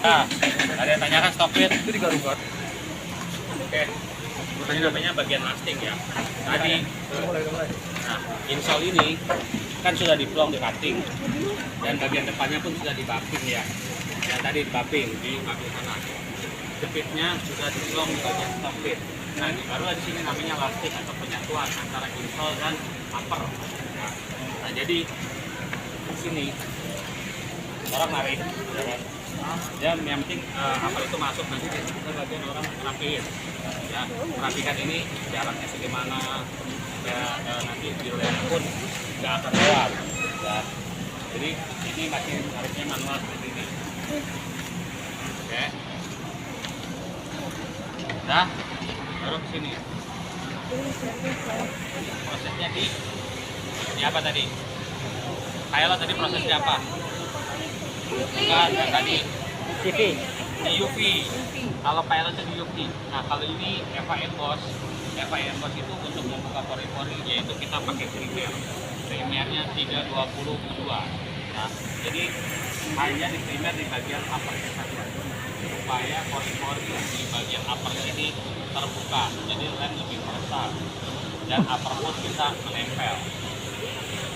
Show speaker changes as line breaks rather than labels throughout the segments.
Nah, ada yang tanyakan stopit itu digaruk-garuk. Oke. Ini namanya bagian lasting ya. Tadi, nah, insole ini kan sudah diplong, di cutting, dan bagian depannya pun sudah dibapping ya. Yang tadi dibapping di bagian sana. Jepitnya sudah diplong di bagian stopit. Nah, baru di sini namanya lasting atau penyatuan antara insole dan upper. Nah, jadi di sini orang narik, ya kan? Ya, yang penting upper itu masuk, nanti kita bagian orang rapiin. Ya, merapikan ini jaraknya segimana, ya, nanti di lem pun nggak akan lewat. Ya. Jadi ini masih harusnya manual seperti ini. Oke. Nah, baru ke sini. Prosesnya di apa tadi? Kayak tadi prosesnya apa? Bukan, yang tadi
CV.
di UV. Kalau pilotnya di UV. Nah, kalau ini Eva Emboss. Eva Emboss itu untuk membuka pori-pori, yaitu kita pakai primer. Primernya 320U2. Nah, jadi hanya di primer di bagian uppernya saja, supaya pori-pori di bagian upper ini terbuka. Jadi lem lebih meresap dan upper pun bisa menempel.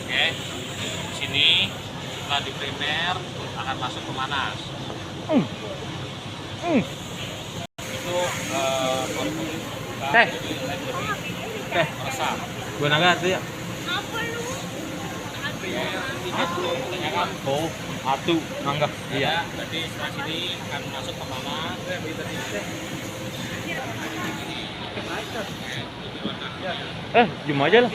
Oke, di sini setelah di primer akan masuk ke manas. Itu pori-pori buka, jadi lem lebih meresap.
Gua naga tuh ya.
Tiga dulu tanyakan.
Oh, atu nangga.
Iya, berarti setelah sini akan masuk ke mana?
Jum aja lah.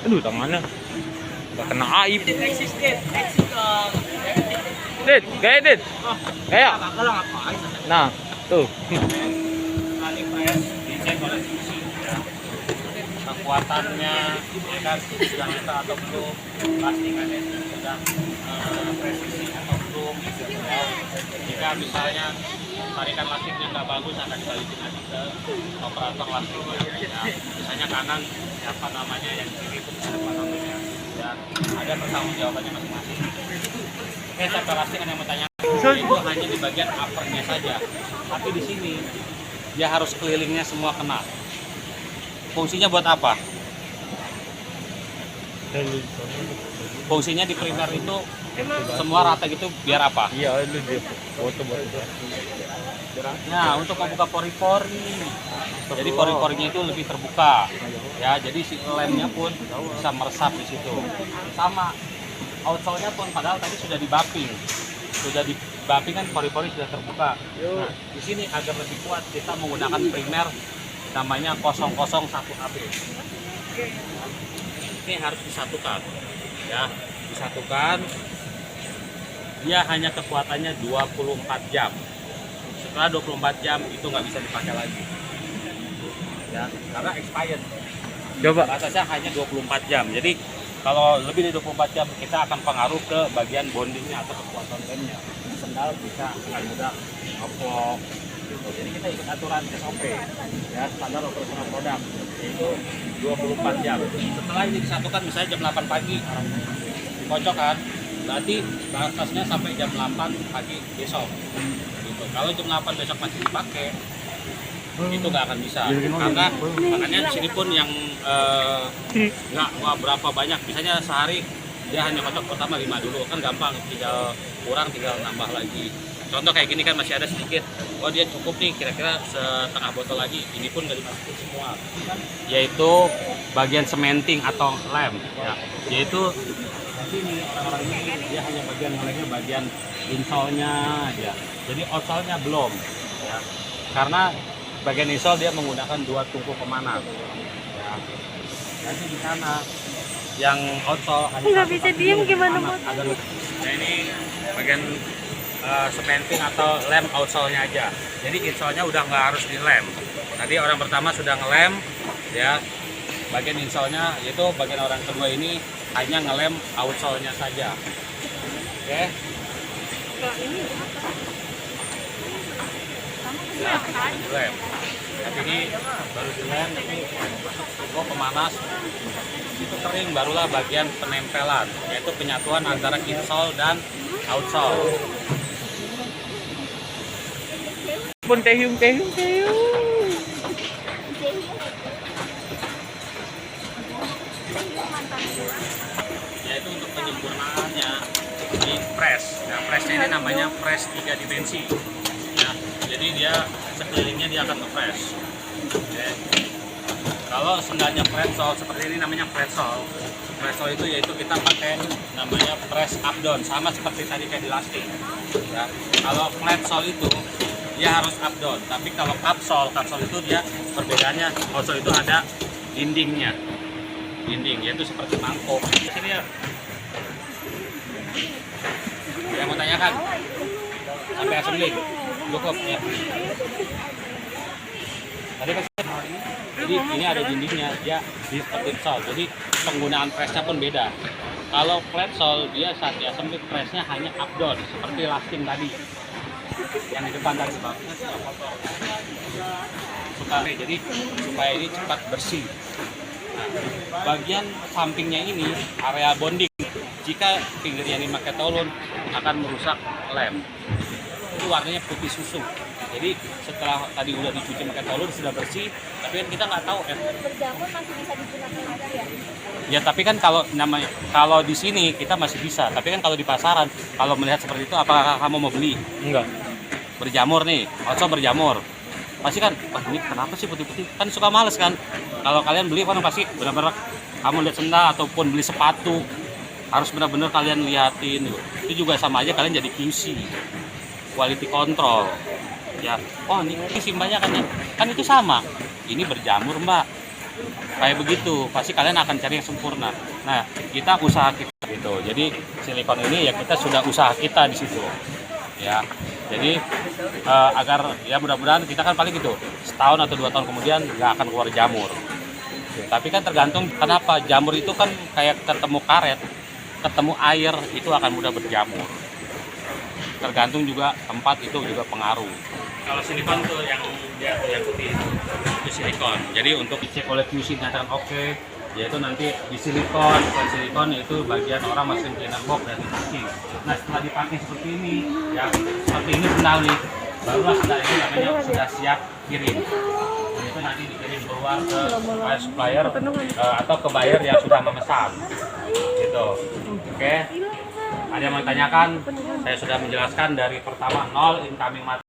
Aduh, tangannya nggak kena aib. Dit, kayak dit. Kayak. Nah, tuh.
Nanti press dicek oleh susi ya. Kekuatannya ya kan sudah nyata atau belum, plastikannya sudah presisi atau belum ya. Jika misalnya tarikan lastiknya nggak bagus akan dibalikin lagi ke operator lastiknya ya. Misalnya kanan apa namanya, yang kiri itu apa namanya ya, ada pertanggung jawabannya masing-masing. Oke, sampai lastik ada yang bertanya, itu hanya di bagian uppernya saja, tapi di sini dia harus kelilingnya semua kena. Fungsinya buat apa? Fungsinya di primer itu semua rata gitu biar apa?
Iya, lu dia foto buat itu.
Nah, untuk membuka pori-pori. Jadi pori-porinya itu lebih terbuka. Ya, jadi si lemnya pun bisa meresap di situ. Sama outsole-nya pun padahal tadi sudah dibapping. Sudah dibapping kan pori-pori sudah terbuka. Nah, di sini agar lebih kuat kita menggunakan primer namanya 001AB. Ini harus disatukan. Ya, disatukan. Dia hanya kekuatannya 24 jam. Setelah 24 jam itu nggak bisa dipakai lagi. Ya, karena expired.
Coba.
Batasnya hanya 24 jam. Jadi kalau lebih dari 24 jam kita akan pengaruh ke bagian bondingnya atau kekuatan lemnya. Sendal bisa akan mudah oplok. Gitu. Jadi kita ikut aturan SOP ya, standar operasional produk, yaitu 24 jam. Setelah ini disatukan misalnya jam 8 pagi dikocokkan, berarti batasnya sampai jam 8 pagi besok. Gitu. Kalau jam 8 besok masih dipakai, itu nggak akan bisa, karena makanya di sini pun yang nggak berapa banyak, misalnya sehari dia hanya kocok pertama 5 dulu, kan gampang, tinggal kurang tinggal nambah lagi. Contoh kayak gini kan masih ada sedikit, oh dia cukup nih kira-kira setengah botol lagi, ini pun nggak dimasukin semua, yaitu bagian cementing atau lem ya. Yaitu sini orang ini dia hanya bagian ngelemnya bagian insole-nya aja, jadi outsole-nya belum ya. Karena bagian insole dia menggunakan 2 tungku pemanas ya. Nanti di sana yang outsole hanya
nggak bisa diem gimana mau.
Nah, ini bagian cementing atau lem outsole-nya aja. Jadi insole-nya udah nggak harus dilem. Tadi orang pertama sudah ngelem ya. Bagian insole-nya, yaitu bagian orang kedua ini hanya ngelem outsole-nya saja. Oke.
Nah, ini
Ya, lem. Tapi ini baru dilem, ini masuk pemanas, itu kering, barulah bagian penempelan, yaitu penyatuan antara insole dan outsole.
Pun tehung.
Yaitu untuk penyempurnaannya di press. Nah, pressnya ini namanya press 3 dimensi. Ya, jadi dia sekelilingnya dia akan nge-press. Oke. Kalau seenggaknya press-sol seperti ini namanya press-sol. Press-sol itu yaitu kita pakai namanya press up down, sama seperti tadi kayak di lasting. Ya. Kalau flat-sol itu dia harus up down, tapi kalau capsule itu dia perbedaannya, outsole itu ada dinding yaitu seperti mangkok. Sini ya. Yang mau tanyakan sampai assembly cukup ya. Tadi kan jadi ini ada dindingnya, dia di seperti sol. Jadi penggunaan pressnya pun beda. Kalau flat sol dia saat dia assembly pressnya hanya up down seperti lasting tadi. Yang di depan tadi jadi supaya ini cepat bersih. Nah, bagian sampingnya ini area bonding. Jika fingernya ini pakai tolon akan merusak lem. Itu warnanya putih susu. Jadi setelah tadi udah dicuci pakai tolon sudah bersih, tapi kan kita nggak tahu
berjamur masih bisa digunakan lagi ya?
Ya tapi kan kalau di sini kita masih bisa, tapi kan kalau di pasaran kalau melihat seperti itu apakah kamu mau beli?
Enggak.
Berjamur nih, berjamur. Pasti kan, ini kenapa sih putih-putih? Kan suka males kan? Kalau kalian beli kan pasti benar-benar kamu lihat sendal ataupun beli sepatu harus benar-benar kalian liatin gitu. Itu juga sama aja kalian jadi QC, quality control. Ya, oh ini simbahnya kan itu sama. Ini berjamur mbak, kayak begitu. Pasti kalian akan cari yang sempurna. Nah, kita usaha kita gitu. Jadi silikon ini ya kita sudah usaha kita di situ. Ya, jadi agar ya mudah-mudahan kita kan paling gitu setahun atau 2 tahun kemudian nggak akan keluar jamur. Tapi kan tergantung kenapa jamur itu kan kayak ketemu karet, ketemu air itu akan mudah berjamur. Tergantung juga tempat itu juga pengaruh. Kalau silikon tuh yang putih itu silikon. Jadi untuk dicek oleh QC nyatakan oke, yaitu nanti di silikon itu bagian orang masukin cleaner box dan dipakai. Nah setelah dipakai seperti ini, ya seperti ini sendal nih, barulah sendal ini namanya sudah siap kirim. Itu nanti dikirim keluar ke supplier atau ke buyer yang sudah memesan. Gitu. Oke. Ada yang mau ditanyakan? Saya sudah menjelaskan dari pertama 0 incoming material.